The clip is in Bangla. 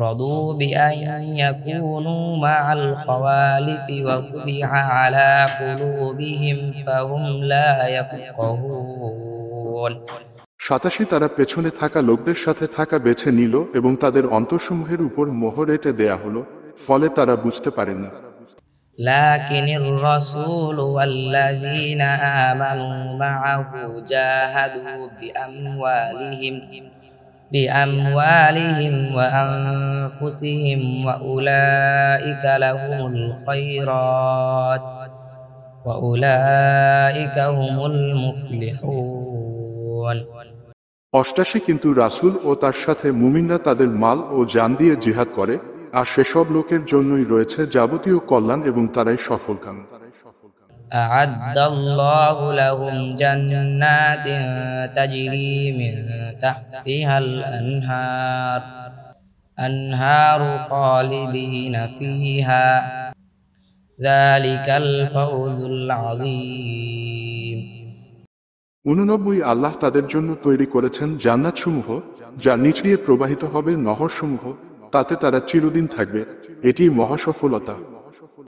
رضوا بأن يكونوا مع الخوالف وطبع على قلوبهم فهم لا يفقهون। 87 তারা পেছনে থাকা লোকদের সাথে থাকা বেছে নিল এবং তাদের অন্তরসমূহের উপর মোহর এঁটে দেয়া হলো, ফলে তারা বুঝতে পারে না। لكن الرسول والذين آمنوا معه جاهدوا بأموالهم وأنفسهم وأولئك لهم الخيرات وأولئك هم المفلحون। 88 কিন্তু রাসূল ও তার সাথে মুমিনরা তাদের মাল ও জান দিয়ে জিহাদ করে, আর সেসব লোকের জন্যই রয়েছে যাবতীয় কল্যাণ এবং তারাই সফলকাম। أعد الله لهم جنات تجري من تحتها الأنهار خالدين فيها ذلك الفوز العظيم। 89 আল্লাহ তাদের জন্য তৈরি করেছেন জান্নাতসমূহ, যা নিচ দিয়ে প্রবাহিত হবে নহরসমূহ, তাতে তারা চিরদিন থাকবে, এটি মহাসফলতা।